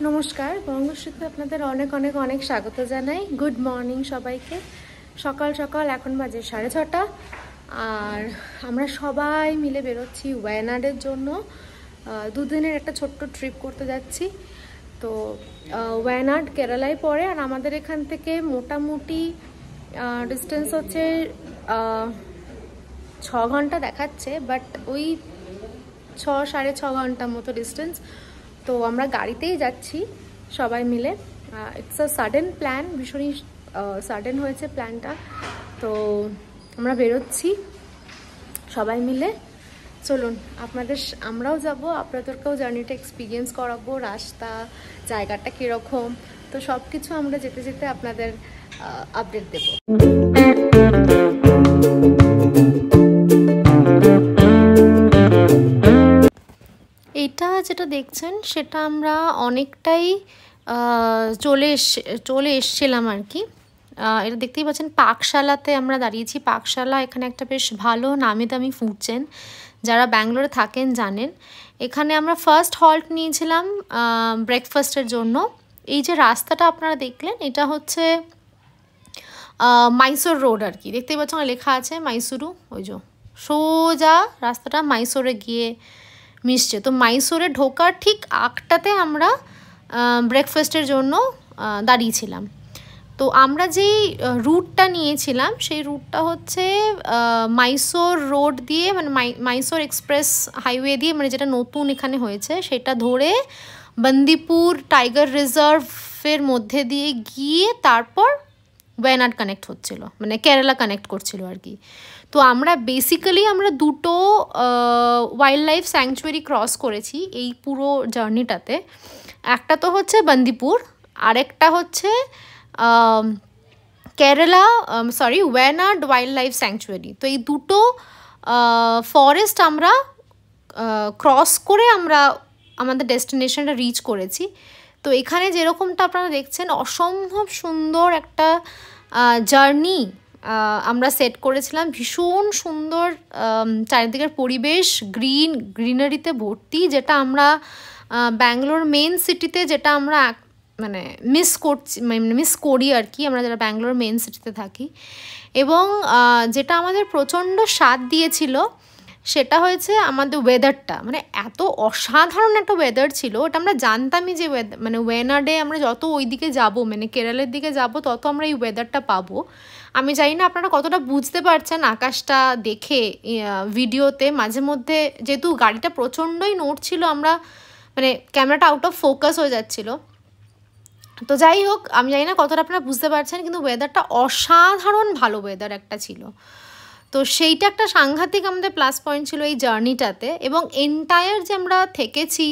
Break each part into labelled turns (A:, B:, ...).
A: নমস্কার, বঙ্গশ্রীতে আপনাদের অনেক অনেক অনেক স্বাগত জানাই। গুড মর্নিং সবাইকে। সকাল সকাল এখন বাজে 6:30 আর আমরা সবাই মিলে বেরোচ্ছি ওয়ায়নাডের জন্য। দুদিনের একটা ছোট্ট ট্রিপ করতে যাচ্ছি। তো ওয়ায়নাড কেরালায় পড়ে আর আমাদের এখান থেকে মোটামুটি ডিস্টেন্স হচ্ছে 6 ঘন্টা দেখাচ্ছে, বাট ওই 6-6.5 ঘন্টার মতো ডিস্টেন্স। তো আমরা গাড়িতেই যাচ্ছি সবাই মিলে। ইটস আ সাডেন প্ল্যান, ভীষণই সাডেন হয়েছে প্ল্যানটা। তো আমরা বেরোচ্ছি সবাই মিলে। চলুন আমরাও যাব, আপনাদেরকেও জার্নিটা এক্সপিরিয়েন্স করাবো, রাস্তা জায়গাটা কীরকম। তো সব কিছু আমরা যেতে যেতে আপনাদের আপডেট দেব। এটা যেটা দেখছেন সেটা আমরা অনেকটাই চলে এসছিলাম আর কি। এটা দেখতেই পাচ্ছেন পাকশালাতে আমরা দাঁড়িয়েছি। পাকশালা এখানে একটা বেশ ভালো নামি দামি ফুড চেন, যারা ব্যাঙ্গালোরে থাকেন জানেন। এখানে আমরা ফার্স্ট হল্ট নিয়েছিলাম ব্রেকফাস্টের জন্য। এই যে রাস্তাটা আপনারা দেখলেন, এটা হচ্ছে মাইসোর রোড আর কি। দেখতেই পাচ্ছেন লেখা আছে মাইসুরু, ওই যে সোজা রাস্তাটা মাইসোরে গিয়ে মিশছে। তো মাইসোরে ঢোকার ঠিক আগটাতে আমরা ব্রেকফাস্টের জন্য দাঁড়িয়েছিলাম। তো আমরা যেই রুটটা নিয়েছিলাম সেই রুটটা হচ্ছে মাইসোর রোড দিয়ে, মানে মাইসোর এক্সপ্রেস হাইওয়ে দিয়ে, মানে যেটা নতুন এখানে হয়েছে সেটা ধরে বন্দিপুর টাইগার রিজার্ভের মধ্যে দিয়ে গিয়ে তারপর ওয়ায়নাড কানেক্ট হচ্ছিল, মানে কেরালা কানেক্ট করছিল আর কি। তো আমরা দুটো ওয়াইল্ড লাইফ স্যাংচুয়ারি ক্রস করেছি এই পুরো জার্নিটাতে। একটা তো হচ্ছে বন্দিপুর, আরেকটা হচ্ছে ওয়ায়নাড ওয়াইল্ড লাইফ স্যাংচুয়ারি। তো এই দুটো ফরেস্ট আমরা ক্রস করে আমরা আমাদের ডেস্টিনেশনটা রিচ করেছি। তো এখানে যেরকমটা আপনারা দেখছেন অসম্ভব সুন্দর একটা জার্নি আমরা সেট করেছিলাম। ভীষণ সুন্দর চারিদিকের পরিবেশ, গ্রিনারিতে ভর্তি, যেটা আমরা ব্যাঙ্গালোর মেন সিটিতে যেটা আমরা মানে মিস করি আর কি, আমরা যারা ব্যাঙ্গালোর মেন সিটিতে থাকি। এবং যেটা আমাদের প্রচণ্ড স্বাদ দিয়েছিল সেটা হয়েছে আমাদের ওয়েদারটা, মানে এত অসাধারণ একটা ওয়েদার ছিল। এটা আমরা জানতামই যে মানে ওয়ায়নাডে আমরা যত ওই দিকে যাবো, মানে কেরালের দিকে যাব, তত আমরা এই ওয়েদারটা পাবো। আমি জানি না আপনারা কতটা বুঝতে পারছেন আকাশটা দেখে ভিডিওতে। মাঝে মধ্যে যেহেতু গাড়িটা প্রচণ্ডই নড়ছিল, আমরা মানে ক্যামেরাটা আউট অফ ফোকাস হয়ে যাচ্ছিলো। তো যাই হোক, আমি জানি না কতটা আপনারা বুঝতে পারছেন, কিন্তু ওয়েদারটা অসাধারণ ভালো ওয়েদার একটা ছিল। তো সেইটা একটা সাংঘাতিক আমাদের প্লাস পয়েন্ট ছিল এই জার্নিটাতে। এবং এন্টায়ার যে আমরা থেকেছি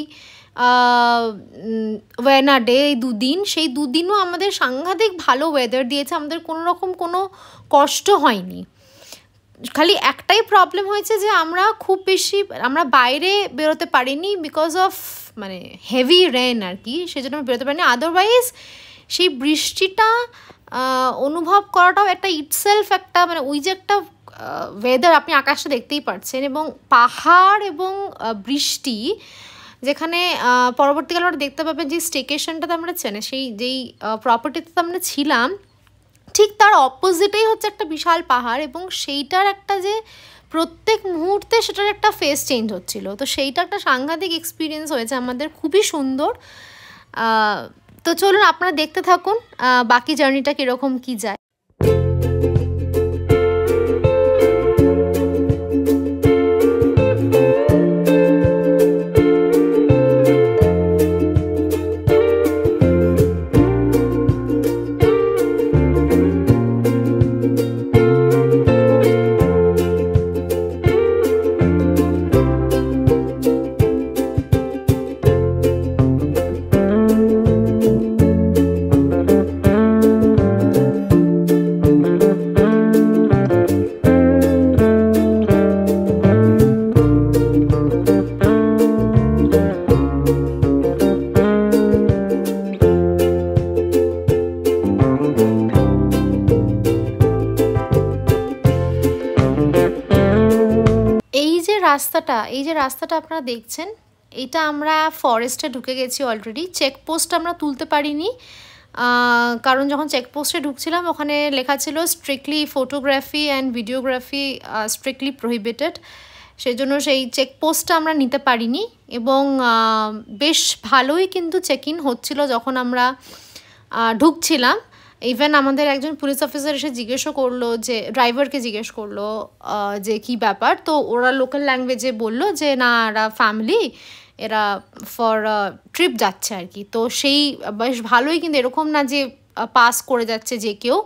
A: ওয়ায়নাডে এই দুদিন, সেই দুদিনও আমাদের সাংঘাতিক ভালো ওয়েদার দিয়েছে, আমাদের কোনো রকম কোনো কষ্ট হয়নি। খালি একটাই প্রবলেম হয়েছে যে আমরা বাইরে বেরোতে পারিনি বিকজ অফ মানে হেভি রেন আর কি, সেজন্য আমরা বেরোতে পারিনি। আদারওয়াইজ সেই বৃষ্টিটা অনুভব করাটাও একটা ইটসেলফ একটা, মানে ওই যে একটা ওয়েদার, আপনি আকাশটা দেখতেই পাচ্ছেন, এবং পাহাড় এবং বৃষ্টি, যেখানে পরবর্তীকালে আমরা দেখতে পাবেন যে স্টেকেশনটাতে আমরা যেই প্রপার্টিতে আমরা ছিলাম, ঠিক তার অপোজিটেই হচ্ছে একটা বিশাল পাহাড়, এবং সেইটার একটা যে প্রত্যেক মুহূর্তে সেটার একটা ফেস চেঞ্জ হচ্ছিল। তো সেইটা একটা সাংঘাতিক এক্সপিরিয়েন্স হয়েছে আমাদের, খুবই সুন্দর। তো চলুন আপনারা দেখতে থাকুন বাকি জার্নিটা কীরকম কী যায়। এই যে রাস্তাটা আপনারা দেখছেন, এটা আমরা ফরেস্টে ঢুকে গেছি অলরেডি। চেকপোস্ট আমরা তুলতে পারিনি, কারণ যখন চেকপোস্টে ঢুকছিলাম ওখানে লেখা ছিল strictly photography and videography strictly prohibited, সেই জন্য সেই চেকপোস্টটা আমরা নিতে পারিনি। এবং বেশ ভালোই কিন্তু চেক ইন হচ্ছিলো যখন আমরা ঢুকছিলাম। ইভেন আমাদের একজন পুলিশ অফিসার এসে জিজ্ঞেসও করলো, যে ড্রাইভারকে জিজ্ঞেস করলো যে কি ব্যাপার, তো ওরা লোকাল ল্যাঙ্গুয়েজে বললো যে না এরা ফ্যামিলি, এরা ফর ট্রিপ যাচ্ছে আর কি। তো সেই বেশ ভালোই, কিন্তু এরকম না যে পাস করে যাচ্ছে যে কেউ।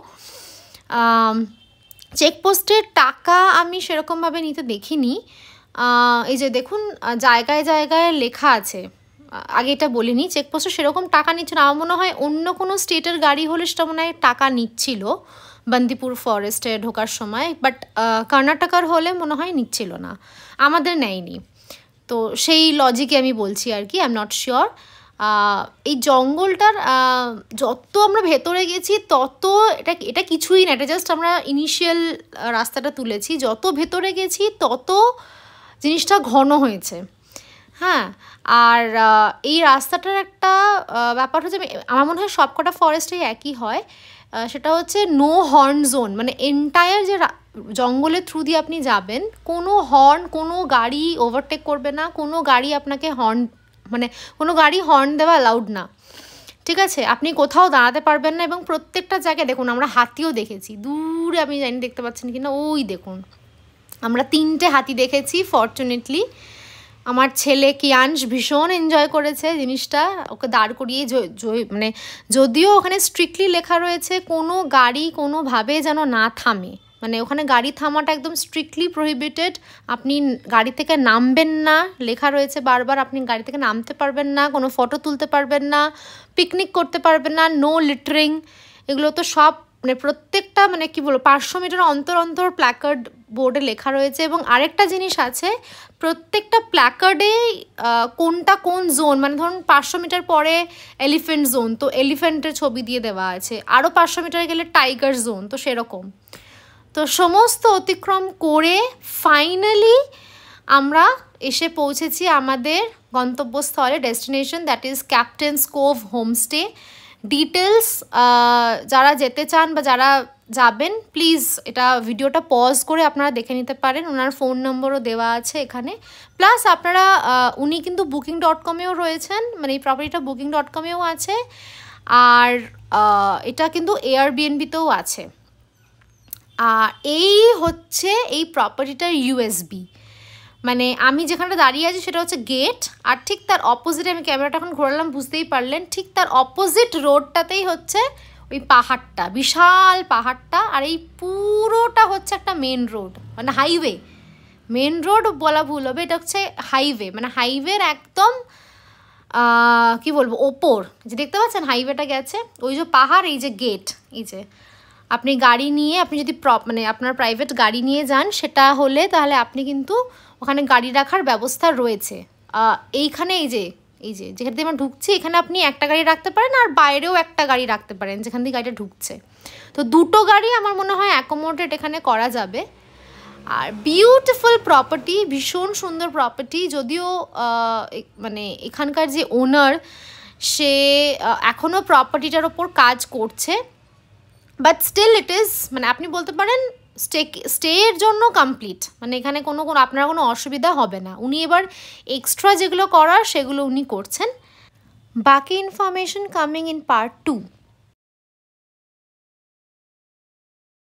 A: চেকপোস্টের টাকা আমি সেরকমভাবে নিতে দেখিনি। এই যে দেখুন জায়গায় জায়গায় লেখা আছে, আগে এটা বলিনি, চেকপোস্টে সেরকম টাকা নিচ্ছে না। আমার মনে হয় অন্য কোনো স্টেটের গাড়ি হলে সেটা মনে হয় টাকা নিচ্ছিল বান্দিপুর ফরেস্টে ঢোকার সময়, বাট কর্ণাটকার হলে মনে হয় নিচ্ছিল না, আমাদের নেয়নি। তো সেই লজিকে আমি বলছি আর কি, আই এম নট শিওর। এই জঙ্গলটার যত আমরা ভেতরে গেছি তত এটা কিছুই না, এটা জাস্ট আমরা ইনিশিয়াল রাস্তাটা তুলেছি। যত ভেতরে গেছি তত জিনিসটা ঘন হয়েছে। হ্যাঁ, আর এই রাস্তাটার একটা ব্যাপার হচ্ছে, আমার মনে হয় সবকটা ফরেস্টেই একই হয়, সেটা হচ্ছে নো হর্ন জোন। মানে এন্টায়ার যে জঙ্গলের থ্রু দিয়ে আপনি যাবেন, কোনো হর্ন, কোনো গাড়ি ওভারটেক করবে না, কোনো গাড়ি আপনাকে হর্ন, মানে কোনো গাড়ি হর্ন দেওয়া অ্যালাউড না, ঠিক আছে? আপনি কোথাও দাঁড়াতে পারবেন না। এবং প্রত্যেকটা জায়গায় দেখুন, আমরা হাতিও দেখেছি দূরে, আপনি জানি দেখতে পাচ্ছেন কিনা, ওই দেখুন আমরা 3টে হাতি দেখেছি ফরচুনেটলি। আমার ছেলে কিয়াঞ্শ ভীষণ এনজয় করেছে জিনিসটা, ওকে দাঁড় করিয়ে মানে যদিও ওখানে স্ট্রিক্টলি লেখা রয়েছে কোনো গাড়ি কোনোভাবে যেন না থামে, মানে ওখানে গাড়ি থামাটা একদম স্ট্রিক্টলি প্রহিবিটেড। আপনি গাড়ি থেকে নামবেন না, লেখা রয়েছে বারবার, আপনি গাড়ি থেকে নামতে পারবেন না, কোনো ফটো তুলতে পারবেন না, পিকনিক করতে পারবেন না, নো লিটারিং, এগুলো তো সব মানে প্রত্যেকটা মানে কি বলবো 500 মিটার অন্তর অন্তর প্ল্যাকার্ড বোর্ডে লেখা রয়েছে। এবং আরেকটা জিনিস আছে, প্রত্যেকটা প্ল্যাকার্ডে কোনটা কোন জোন, মানে ধরুন 500 মিটার পরে এলিফেন্ট জোন, তো এলিফেন্টের ছবি দিয়ে দেওয়া আছে, আরও 500 মিটার গেলে টাইগার জোন, তো সেরকম। তো সমস্ত অতিক্রম করে ফাইনালি আমরা এসে পৌঁছেছি আমাদের গন্তব্যস্থলে, destination, that is Captain's Cove homestay. Details যারা যেতে চান বা যারা যাবেন, প্লিজ এটা ভিডিওটা পজ করে আপনারা দেখে নিতে পারেন, ওনার ফোন নম্বরও দেওয়া আছে এখানে। প্লাস আপনারা উনি কিন্তু booking.com-এও রয়েছেন, মানে এই প্রপার্টিটা booking.com-এও আছে, আর এটা কিন্তু এয়ারবিএনবিতেও আছে। এই হচ্ছে এই প্রপার্টিটার ইউএসবি, মানে আমি যেখানটা দাঁড়িয়ে আছি সেটা হচ্ছে গেট, আর ঠিক তার অপোজিটে, আমি ক্যামেরাটা এখন ঘোরালাম বুঝতেই পারলেন, ঠিক তার অপোজিট রোডটাতেই হচ্ছে ওই পাহাড়টা, বিশাল পাহাড়টা। আর এই পুরোটা হচ্ছে একটা মেন রোড, মানে হাইওয়ে, মেন রোড বলা ভুল হবে, এটা হচ্ছে হাইওয়ে, মানে হাইওয়ের একদম কি বলবো ওপর যে দেখতে পাচ্ছেন হাইওয়েটা গেছে, ওই যে পাহাড়, এই যে গেট, এই যে আপনি গাড়ি নিয়ে, আপনি যদি মানে আপনার প্রাইভেট গাড়ি নিয়ে যান সেটা হলে, তাহলে আপনি কিন্তু ওখানে গাড়ি রাখার ব্যবস্থা রয়েছে। এইখানে এই যে যেখান থেকে আমরা ঢুকছি, এখানে আপনি একটা গাড়ি রাখতে পারেন, আর বাইরেও একটা গাড়ি রাখতে পারেন যেখান থেকে গাড়িটা ঢুকছে। তো দুটো গাড়ি আমার মনে হয় অ্যাকোমোডেট এখানে করা যাবে। আর বিউটিফুল প্রপার্টি, ভীষণ সুন্দর প্রপার্টি, যদিও মানে এখানকার যে ওনার সে এখনও প্রপার্টিটার ওপর কাজ করছে, বাট স্টিল ইট ইজ, মানে আপনি বলতে পারেন স্টের জন্য কমপ্লিট, মানে এখানে কোনো আপনার কোনো অসুবিধা হবে না। উনি এবার এক্সট্রা যেগুলো করার সেগুলো উনি করছেন। বাকি ইনফরমেশন কামিং ইন পার্ট 2।